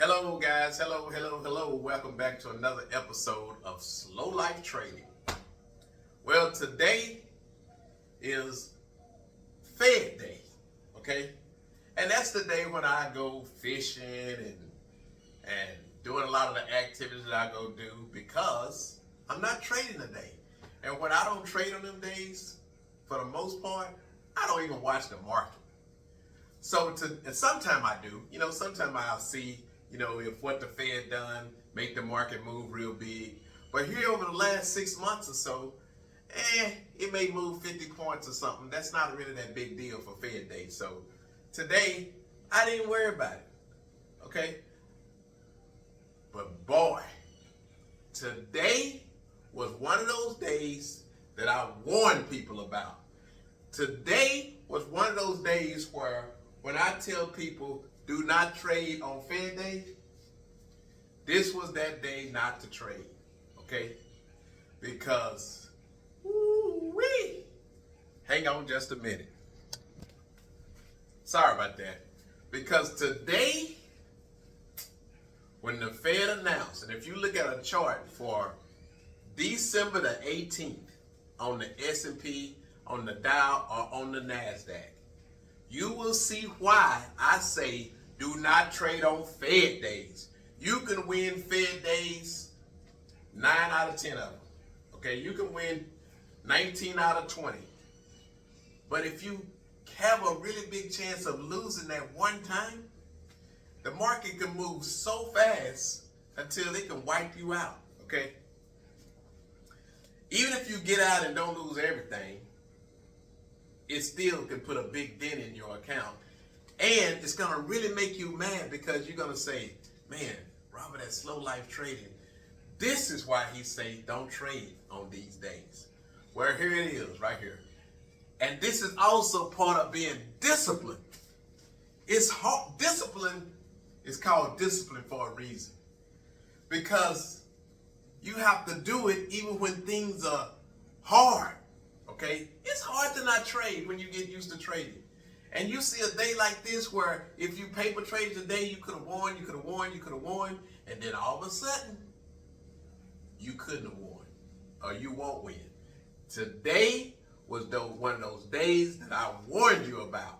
Hello guys, hello. Welcome back to another episode of Slow Life Trading. Well, today is Fed Day, okay? And that's the day when I go fishing and doing a lot of the activities that I go do because I'm not trading today. And when I don't trade on them days, for the most part, I don't even watch the market. And sometimes I do, sometimes I'll see, if what the Fed done, make the market move real big. But here over the last 6 months or so, it may move 50 points or something. That's not really that big deal for Fed Day. So today, I didn't worry about it, okay? But boy, today was one of those days that I warned people about. Today was one of those days where when I tell people do not trade on Fed Day, this was that day not to trade, okay? Because, woo-wee, hang on just a minute. Sorry about that. Because today, when the Fed announced, and if you look at a chart for December the 18th on the S&P, on the Dow, or on the NASDAQ, you will see why I say do not trade on Fed days. You can win Fed days 9 out of 10 of them. Okay, you can win 19 out of 20. But if you have a really big chance of losing that one time, the market can move so fast until it can wipe you out, okay? Even if you get out and don't lose everything, it still can put a big dent in your account. And it's going to really make you mad because you're going to say, man, Robert, at Slow Life Trading, this is why he say don't trade on these days. Well, here it is right here. And this is also part of being disciplined. It's hard. Discipline is called discipline for a reason. Because you have to do it even when things are hard. Okay? It's hard to not trade when you get used to trading. And you see a day like this where if you paper traded today, you could have won, and then all of a sudden, you couldn't have won, or you won't win. Today was one of those days that I warned you about.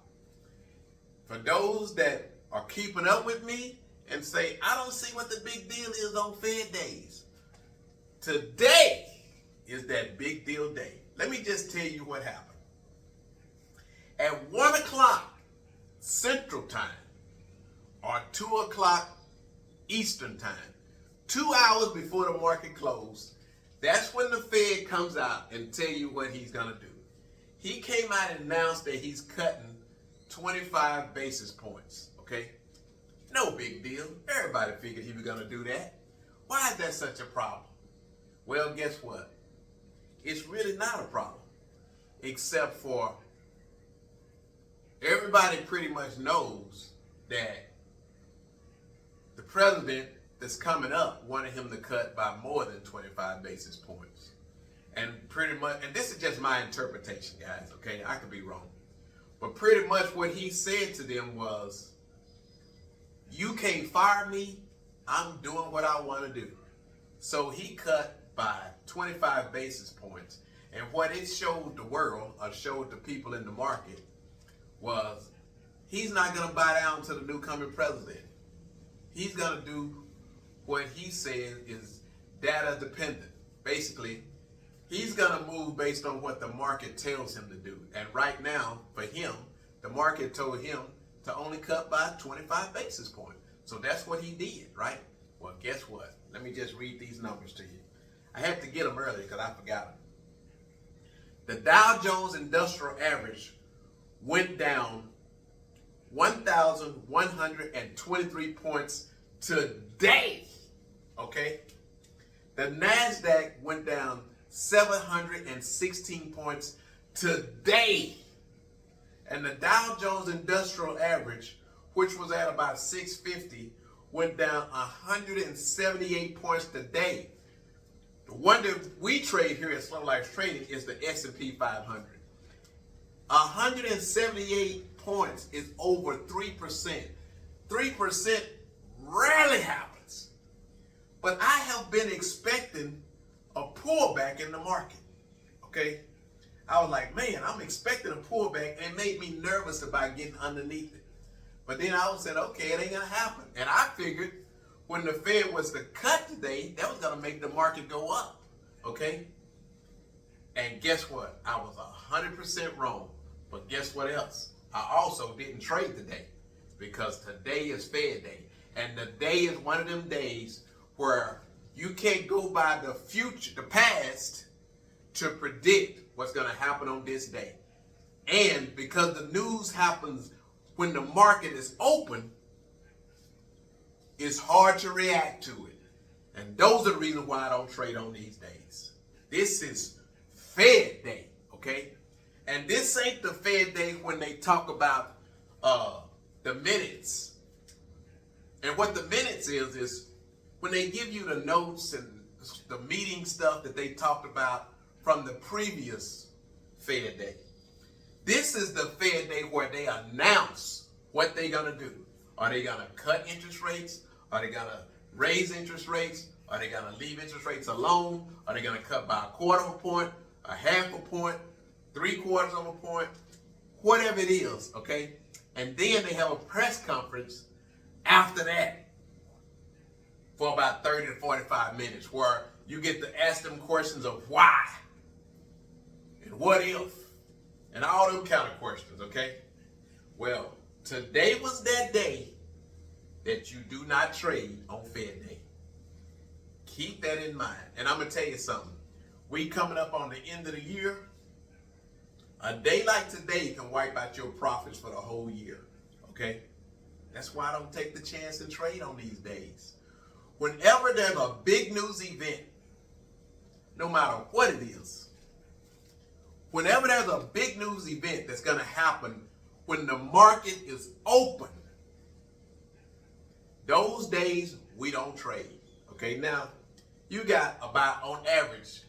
For those that are keeping up with me and say, I don't see what the big deal is on Fed days. Today is that big deal day. Let me just tell you what happened. At 1 o'clock Central Time or 2 o'clock Eastern Time, 2 hours before the market closed, that's when the Fed comes out and tell you what he's going to do. He came out and announced that he's cutting 25 basis points, okay? No big deal. Everybody figured he was going to do that. Why is that such a problem? Well, guess what? It's really not a problem, except for everybody pretty much knows that the president that's coming up wanted him to cut by more than 25 basis points. And pretty much, and this is just my interpretation, guys, okay? I could be wrong. But pretty much what he said to them was, you can't fire me, I'm doing what I want to do. So he cut by 25 basis points. And what it showed the world, or showed the people in the market, was he's not going to bow down to the new coming president. He's going to do what he said is data dependent. Basically, he's going to move based on what the market tells him to do. And right now, for him, the market told him to only cut by 25 basis points. So that's what he did, right? Well, guess what? Let me just read these numbers to you. I had to get them earlier because I forgot them. The Dow Jones Industrial Average went down 1,123 points today, okay? The NASDAQ went down 716 points today. And the Dow Jones Industrial Average, which was at about 650, went down 178 points today. The one that we trade here at Slow Life Trading is the S&P 500. 178 points is over 3%. 3% rarely happens. But I have been expecting a pullback in the market. Okay? I was like, man, I'm expecting a pullback, and it made me nervous about getting underneath it. But then I said, okay, it ain't gonna happen. And I figured when the Fed was to cut today, that was gonna make the market go up. Okay? And guess what? I was 100% wrong. But guess what else? I also didn't trade today because today is Fed day. And the day is one of them days where you can't go by the future, the past, to predict what's going to happen on this day. And because the news happens when the market is open, it's hard to react to it. And those are the reasons why I don't trade on these days. This is Fed day, okay? And this ain't the Fed day when they talk about the minutes. And what the minutes is when they give you the notes and the meeting stuff that they talked about from the previous Fed day. This is the Fed day where they announce what they're going to do. Are they going to cut interest rates? Are they going to raise interest rates? Are they going to leave interest rates alone? Are they going to cut by a quarter of a point, a half a point, 3/4 of a point, whatever it is, okay? And then they have a press conference after that for about 30 to 45 minutes where you get to ask them questions of why and what if and all them kind of questions, okay? Well, today was that day that you do not trade on Fed day. Keep that in mind. And I'm going to tell you something. We coming up on the end of the year. A day like today can wipe out your profits for the whole year, okay? That's why I don't take the chance and trade on these days. Whenever there's a big news event, no matter what it is, whenever there's a big news event that's going to happen when the market is open, those days we don't trade, okay? Now, you got about, on average,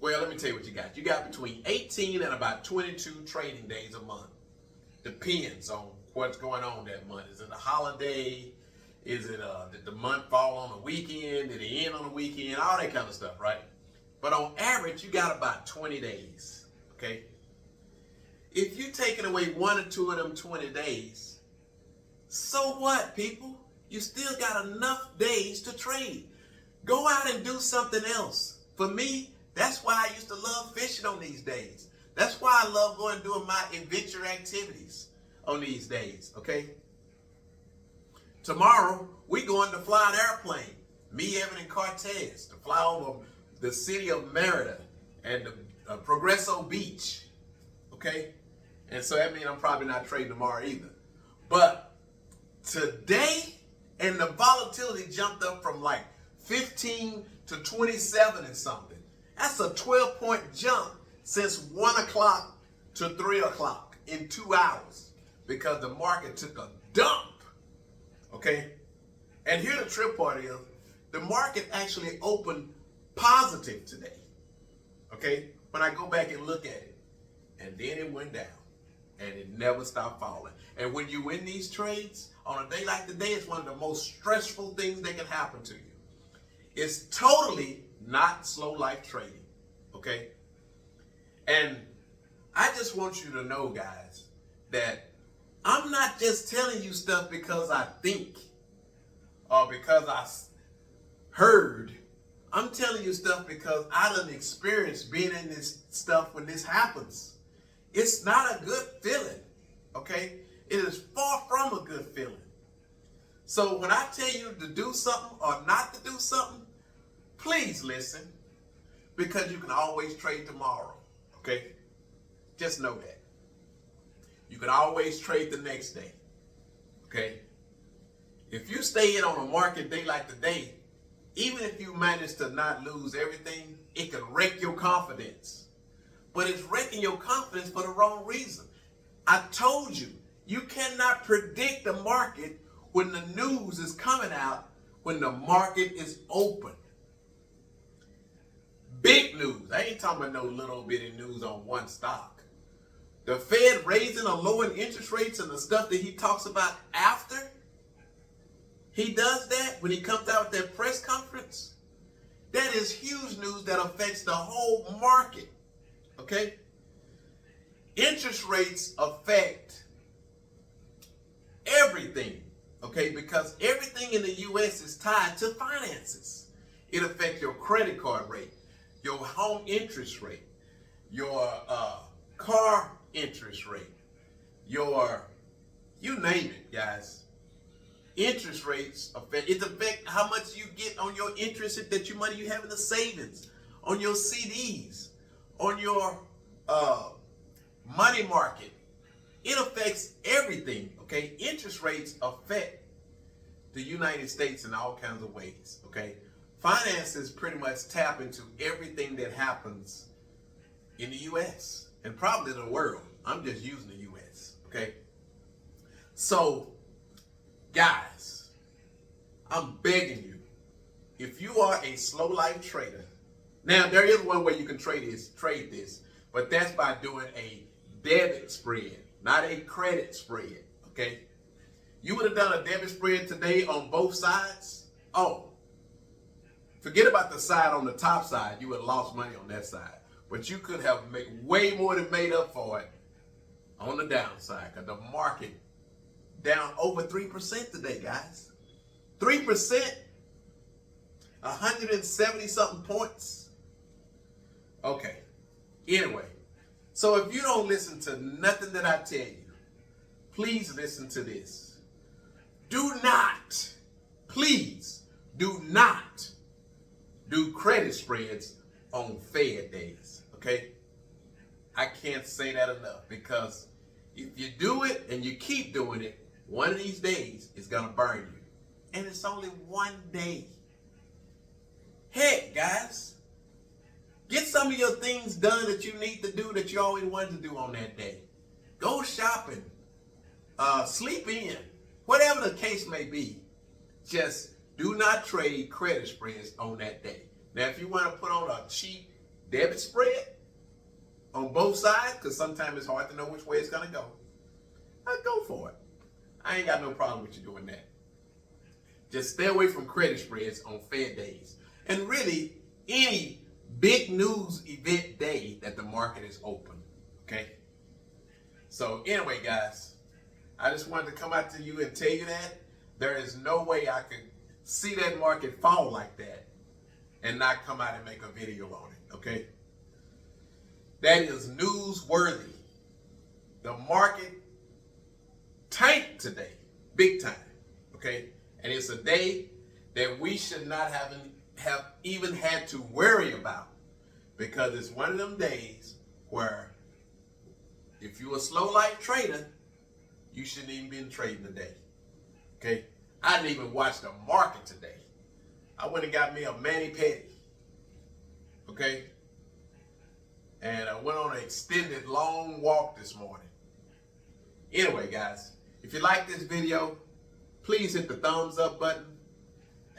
well, let me tell you what you got. You got between 18 and about 22 trading days a month. Depends on what's going on that month. Is it a holiday? Is it did the month fall on a weekend? Did it end on a weekend? All that kind of stuff, right? But on average, you got about 20 days, okay? If you're taking away 1 or 2 of them 20 days, so what, people? You still got enough days to trade. Go out and do something else. For me, that's why I used to love fishing on these days. That's why I love going and doing my adventure activities on these days, okay? Tomorrow, we going to fly an airplane. Me, Evan, and Cortez to fly over the city of Merida and the Progreso Beach, okay? And so that means I'm probably not trading tomorrow either. But today, and the volatility jumped up from like 15 to 27 and something. That's a 12-point jump since 1 o'clock to 3 o'clock in 2 hours because the market took a dump, okay? And here the trip part is, the market actually opened positive today, okay? When I go back and look at it, and then it went down, and it never stopped falling. And when you win these trades, on a day like today, it's one of the most stressful things that can happen to you. It's totally not slow life trading, okay? And I just want you to know, guys, that I'm not just telling you stuff because I think or because I heard. I'm telling you stuff because I done experienced being in this stuff when this happens. It's not a good feeling, okay? It is far from a good feeling. So when I tell you to do something or not to do something, please listen, because you can always trade tomorrow, okay? Just know that. You can always trade the next day, okay? If you stay in on a market day like today, even if you manage to not lose everything, it can wreck your confidence. But it's wrecking your confidence for the wrong reason. I told you, you cannot predict the market when the news is coming out, when the market is open. Big news. I ain't talking about no little bitty news on one stock. The Fed raising or lowering interest rates and the stuff that he talks about after, he does that when he comes out with that press conference, that is huge news that affects the whole market. Okay? Interest rates affect everything. Okay? Because everything in the U.S. is tied to finances. It affects your credit card rate, your home interest rate, your car interest rate, you name it, guys. Interest rates affect how much you get on your interest that your money you have in the savings, on your CDs, on your money market. It affects everything. Okay, interest rates affect the United States in all kinds of ways. Okay, finances pretty much tap into everything that happens in the U.S. and probably the world. I'm just using the U.S. Okay, so guys, I'm begging you, if you are a slow life trader, now there is one way you can trade this, but that's by doing a debit spread, not a credit spread. Okay, you would have done a debit spread today on both sides. Oh, forget about the side on the top side. You would have lost money on that side, but you could have made way more than made up for it on the downside, because the market down over 3% today, guys. 3%, 170 something points. Okay, anyway, so if you don't listen to nothing that I tell you, please listen to this. Do not, please do not do credit spreads on Fed days, okay? I can't say that enough, because if you do it and you keep doing it, one of these days it's gonna burn you. And it's only one day. Heck, guys, get some of your things done that you need to do that you always wanted to do on that day. Go shopping, sleep in, whatever the case may be. Just do not trade credit spreads on that day. Now, if you want to put on a cheap debit spread on both sides, because sometimes it's hard to know which way it's going to go, I'd go for it. I ain't got no problem with you doing that. Just stay away from credit spreads on Fed days. And really, any big news event day that the market is open. Okay? So anyway, guys, I just wanted to come out to you and tell you that there is no way I could see that market fall like that and not come out and make a video on it. Okay? That is newsworthy. The market tanked today, big time, okay? And it's a day that we should not have even had to worry about, because it's one of them days where if you're a slow life trader, you shouldn't even be trading today, okay? I didn't even watch the market today. I went and got me a mani-pedi, okay? And I went on an extended long walk this morning. Anyway, guys, if you like this video, please hit the thumbs up button.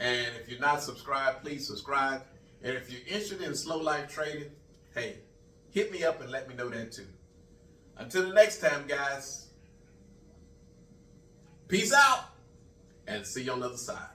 And if you're not subscribed, please subscribe. And if you're interested in slow life trading, hey, hit me up and let me know that too. Until the next time, guys, peace out and see you on the other side.